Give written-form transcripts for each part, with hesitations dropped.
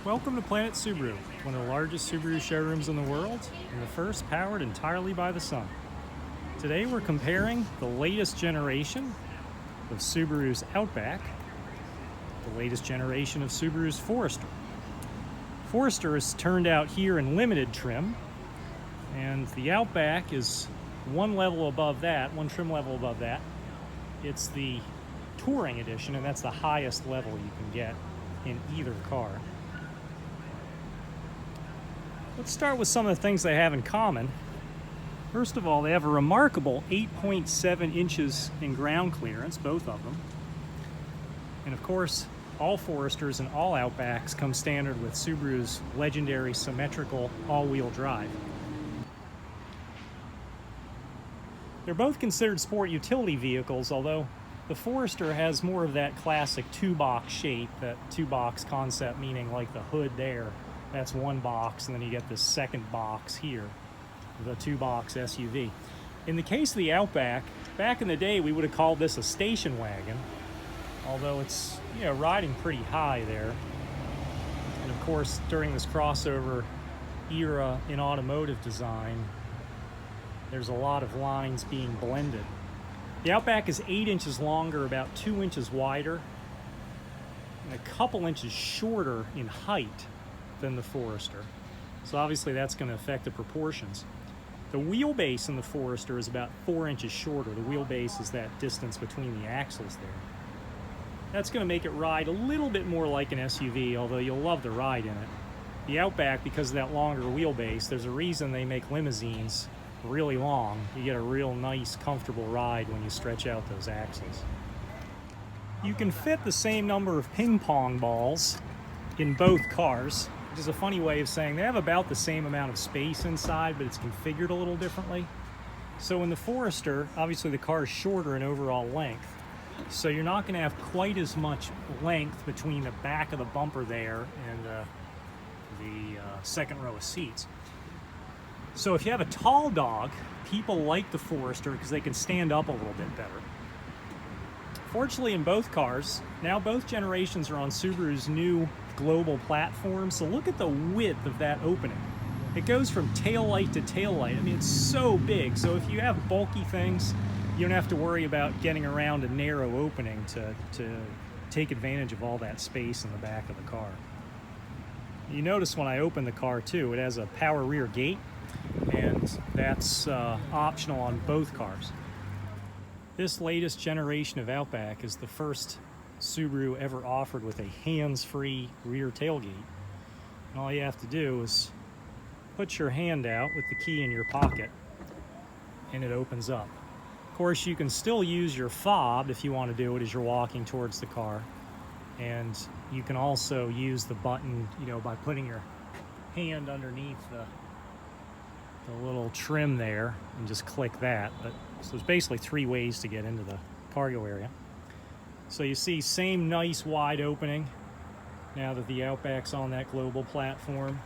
Welcome to Planet Subaru, one of the largest Subaru showrooms in the world, and the first powered entirely by the sun. Today we're comparing the latest generation of Subaru's Outback, the latest generation of Subaru's Forester. Forester is turned out here in limited trim, and the Outback is one level above that, one trim level above that. It's the Touring Edition, and that's the highest level you can get in either car. Let's start with some of the things they have in common. First of all, they have a remarkable 8.7 inches in ground clearance, both of them. And of course, all Foresters and all Outbacks come standard with Subaru's legendary symmetrical all-wheel drive. They're both considered sport utility vehicles, although the Forester has more of that classic two-box shape, that two-box concept, meaning like the hood there. That's one box, and then you get this second box here, the two-box SUV. In the case of the Outback, back in the day, we would have called this a station wagon, although it's, riding pretty high there. And of course, during this crossover era in automotive design, there's a lot of lines being blended. The Outback is 8 inches longer, about 2 inches wider, and a couple inches shorter in height than the Forester. So obviously that's going to affect the proportions. The wheelbase in the Forester is about 4 inches shorter. The wheelbase is that distance between the axles there. That's going to make it ride a little bit more like an SUV, although you'll love the ride in it. The Outback, because of that longer wheelbase, there's a reason they make limousines really long. You get a real nice, comfortable ride when you stretch out those axles. You can fit the same number of ping pong balls in both cars, which is a funny way of saying they have about the same amount of space inside, but it's configured a little differently. So in the Forester, obviously the car is shorter in overall length, so you're not going to have quite as much length between the back of the bumper there and the second row of seats. So if you have a tall dog, people like the Forester because they can stand up a little bit better. Fortunately, in both cars, now both generations are on Subaru's new global platform, so look at the width of that opening. It goes from taillight to taillight. I mean, it's so big, so if you have bulky things, you don't have to worry about getting around a narrow opening to take advantage of all that space in the back of the car. You notice when I open the car too, it has a power rear gate, and that's optional on both cars. This latest generation of Outback is the first Subaru ever offered with a hands-free rear tailgate. And all you have to do is put your hand out with the key in your pocket, and it opens up. Of course, you can still use your fob if you want to do it as you're walking towards the car. And you can also use the button, by putting your hand underneath the little trim there and just click that. So there's basically 3 ways to get into the cargo area. So you see, same nice wide opening now that the Outback's on that global platform.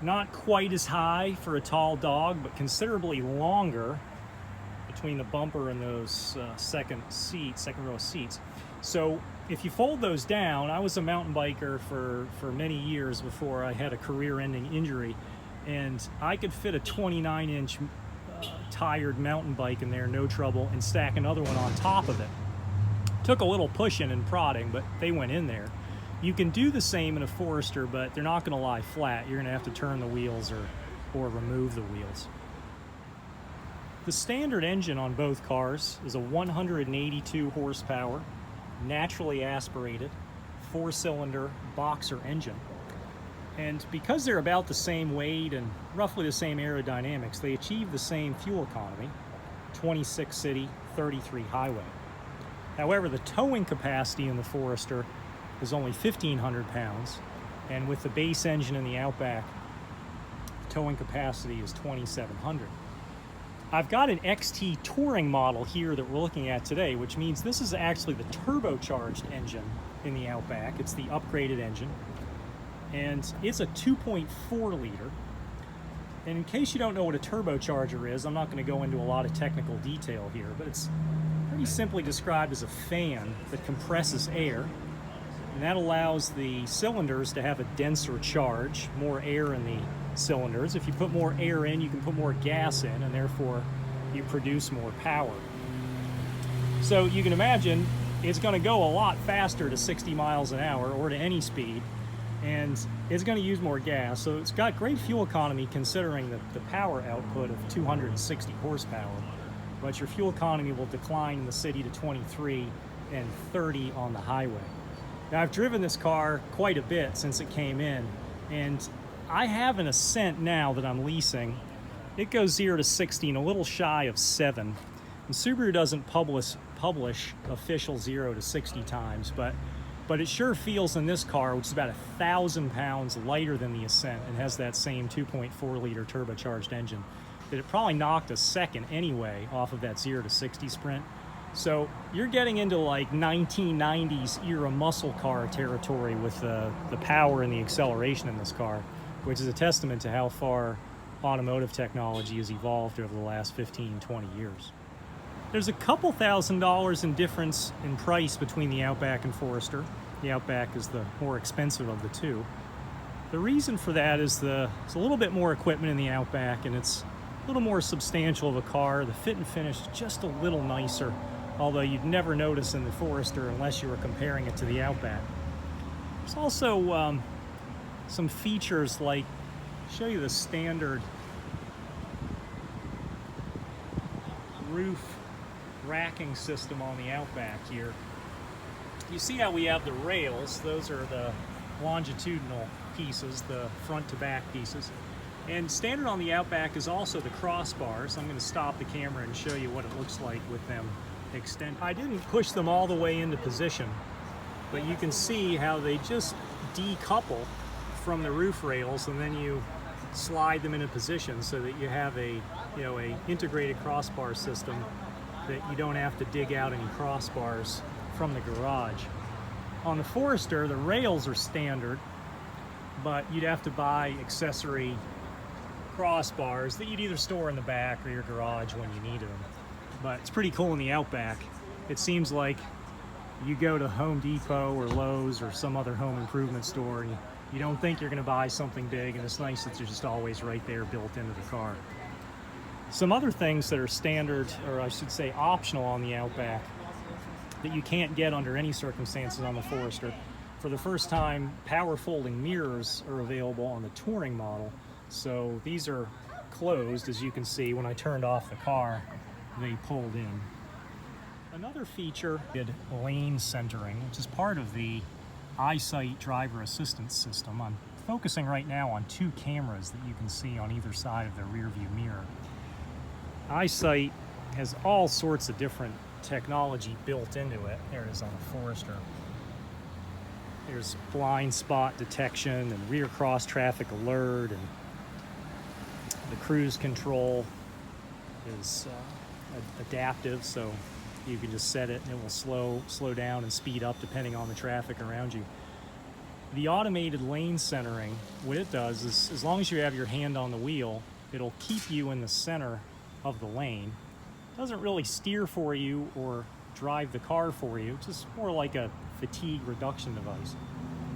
Not quite as high for a tall dog, but considerably longer between the bumper and those second row of seats. So if you fold those down, I was a mountain biker for many years before I had a career-ending injury, and I could fit a 29-inch tired mountain bike in there, no trouble, and stack another one on top of it. Took a little pushing and prodding, but they went in there. You can do the same in a Forester, but they're not going to lie flat. You're going to have to turn the wheels or remove the wheels. The standard engine on both cars is a 182 horsepower, naturally aspirated, 4-cylinder boxer engine. And because they're about the same weight and roughly the same aerodynamics, they achieve the same fuel economy, 26 city, 33 highway. However, the towing capacity in the Forester is only 1,500 pounds, and with the base engine in the Outback, the towing capacity is 2,700. I've got an XT Touring model here that we're looking at today, which means this is actually the turbocharged engine in the Outback. It's the upgraded engine, and it's a 2.4 liter. And in case you don't know what a turbocharger is, I'm not going to go into a lot of technical detail here, but it's pretty simply described as a fan that compresses air And that allows the cylinders to have a denser charge, more air in the cylinders. If you put more air in, you can put more gas in, and therefore you produce more power. So you can imagine it's going to go a lot faster to 60 miles an hour or to any speed, and it's going to use more gas. So it's got great fuel economy considering the power output of 260 horsepower. But your fuel economy will decline in the city to 23 and 30 on the highway. Now, I've driven this car quite a bit since it came in, and I have an Ascent now that I'm leasing. It goes 0 to 60 in a little shy of 7. And Subaru doesn't publish official 0 to 60 times, but it sure feels in this car, which is about 1,000 pounds lighter than the Ascent and has that same 2.4 liter turbocharged engine, that it probably knocked a second anyway off of that 0 to 60 sprint. So you're getting into like 1990s era muscle car territory with the power and the acceleration in this car, which is a testament to how far automotive technology has evolved over the last 15, 20 years. There's a couple $1,000s in difference in price between the Outback and Forester. The Outback is the more expensive of the two. The reason for that is it's a little bit more equipment in the Outback, and it's a little more substantial of a car. The fit and finish is just a little nicer, although you'd never notice in the Forester unless you were comparing it to the Outback. There's also some features like, I'll show you the standard roof racking system on the Outback here. You see how we have the rails? Those are the longitudinal pieces, the front to back pieces. And standard on the Outback is also the crossbars. I'm going to stop the camera and show you what it looks like with them extended. I didn't push them all the way into position, but you can see how they just decouple from the roof rails, and then you slide them into position so that you have a integrated crossbar system that you don't have to dig out any crossbars from the garage. On the Forester, the rails are standard, but you'd have to buy accessory crossbars that you'd either store in the back or your garage when you needed them. But it's pretty cool in the Outback. It seems like you go to Home Depot or Lowe's or some other home improvement store and you don't think you're going to buy something big, and it's nice that they're just always right there built into the car. Some other things that are standard, or I should say optional on the Outback, that you can't get under any circumstances on the Forester. For the first time, power folding mirrors are available on the Touring model. So these are closed, as you can see. When I turned off the car, they pulled in. Another feature is lane centering, which is part of the EyeSight driver assistance system. I'm focusing right now on two cameras that you can see on either side of the rear view mirror. EyeSight has all sorts of different technology built into it. There it is on the Forester. There's blind spot detection and rear cross traffic alert, and the cruise control is adaptive, so you can just set it and it will slow down and speed up depending on the traffic around you. The automated lane centering, what it does is, as long as you have your hand on the wheel, it'll keep you in the center of the lane. It doesn't really steer for you or drive the car for you. It's just more like a fatigue reduction device.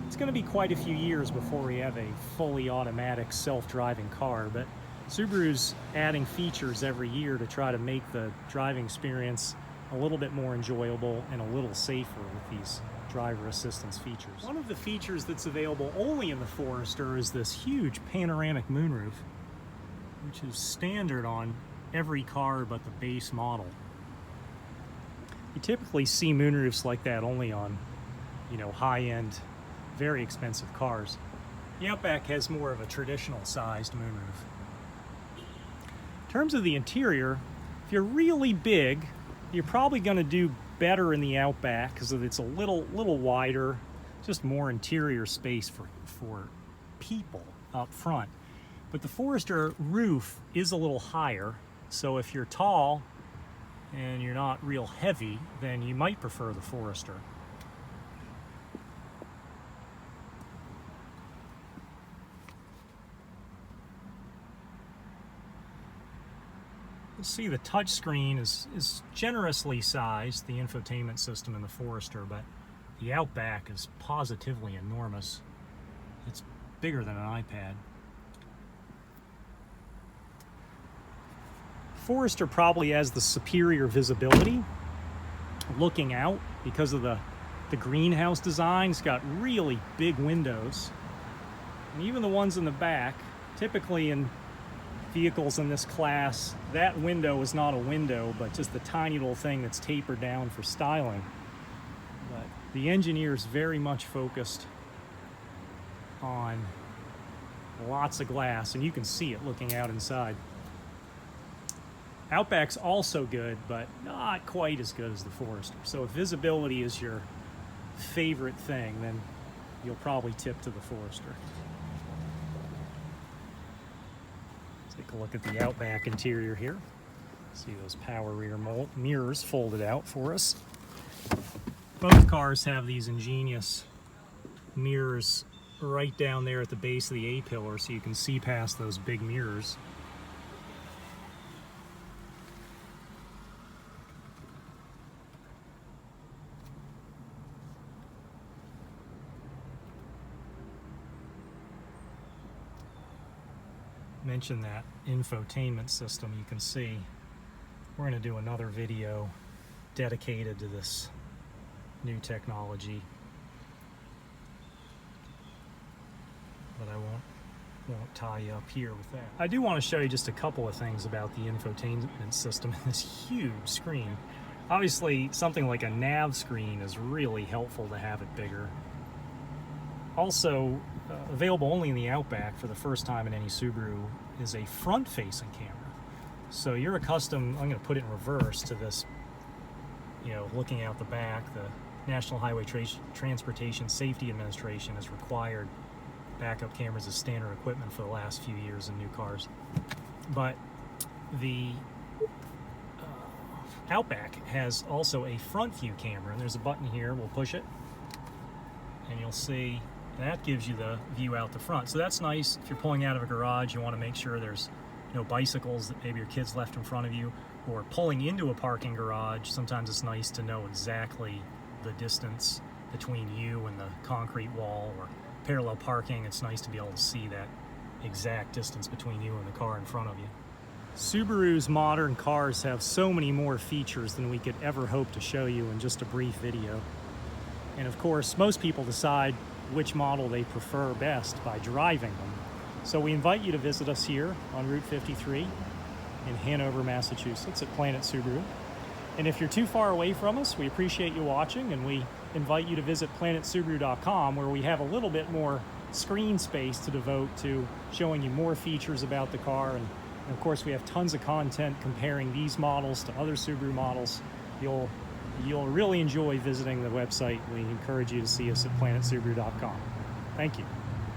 It's going to be quite a few years before we have a fully automatic self-driving car, but Subaru's adding features every year to try to make the driving experience a little bit more enjoyable and a little safer with these driver assistance features. One of the features that's available only in the Forester is this huge panoramic moonroof, which is standard on every car but the base model. You typically see moonroofs like that only on, high-end, very expensive cars. The Outback has more of a traditional sized moonroof. In terms of the interior, if you're really big, you're probably going to do better in the Outback because it's a little wider, just more interior space for people up front. But the Forester roof is a little higher, so if you're tall and you're not real heavy, then you might prefer the Forester. You'll see the touchscreen is generously sized, the infotainment system in the Forester, but The Outback is positively enormous. It's bigger than an iPad. Forester probably has the superior visibility looking out because of the greenhouse design. It's got really big windows. And even the ones in the back, typically in vehicles in this class, that window is not a window, but just the tiny little thing that's tapered down for styling. But the engineers very much focused on lots of glass, and you can see it looking out inside. Outback's also good, but not quite as good as the Forester. So if visibility is your favorite thing, then you'll probably tip to the Forester. Take a look at the Outback interior here. See those power rear mirrors folded out for us. Both cars have these ingenious mirrors right down there at the base of the A-pillar, so you can see past those big mirrors. Mention that infotainment system. You can see we're going to do another video dedicated to this new technology, but I won't tie you up here with that. I do want to show you just a couple of things about the infotainment system in this huge screen. Obviously, something like a nav screen is really helpful to have it bigger. Also, available only in the Outback for the first time in any Subaru is a front-facing camera. So you're accustomed, I'm going to put it in reverse, to this, looking out the back. The National Highway Transportation Safety Administration has required backup cameras as standard equipment for the last few years in new cars. But the Outback has also a front view camera, and there's a button here. We'll push it, and you'll see that gives you the view out the front. So that's nice if you're pulling out of a garage. You want to make sure there's no bicycles that maybe your kids left in front of you, or pulling into a parking garage. Sometimes it's nice to know exactly the distance between you and the concrete wall, or parallel parking. It's nice to be able to see that exact distance between you and the car in front of you. Subaru's modern cars have so many more features than we could ever hope to show you in just a brief video. And of course, most people decide which model they prefer best by driving them. So we invite you to visit us here on Route 53 in Hanover, Massachusetts at Planet Subaru. And if you're too far away from us, we appreciate you watching, and we invite you to visit planetsubaru.com, where we have a little bit more screen space to devote to showing you more features about the car. And of course, we have tons of content comparing these models to other Subaru models. You'll really enjoy visiting the website. We encourage you to see us at planetsubaru.com. Thank you.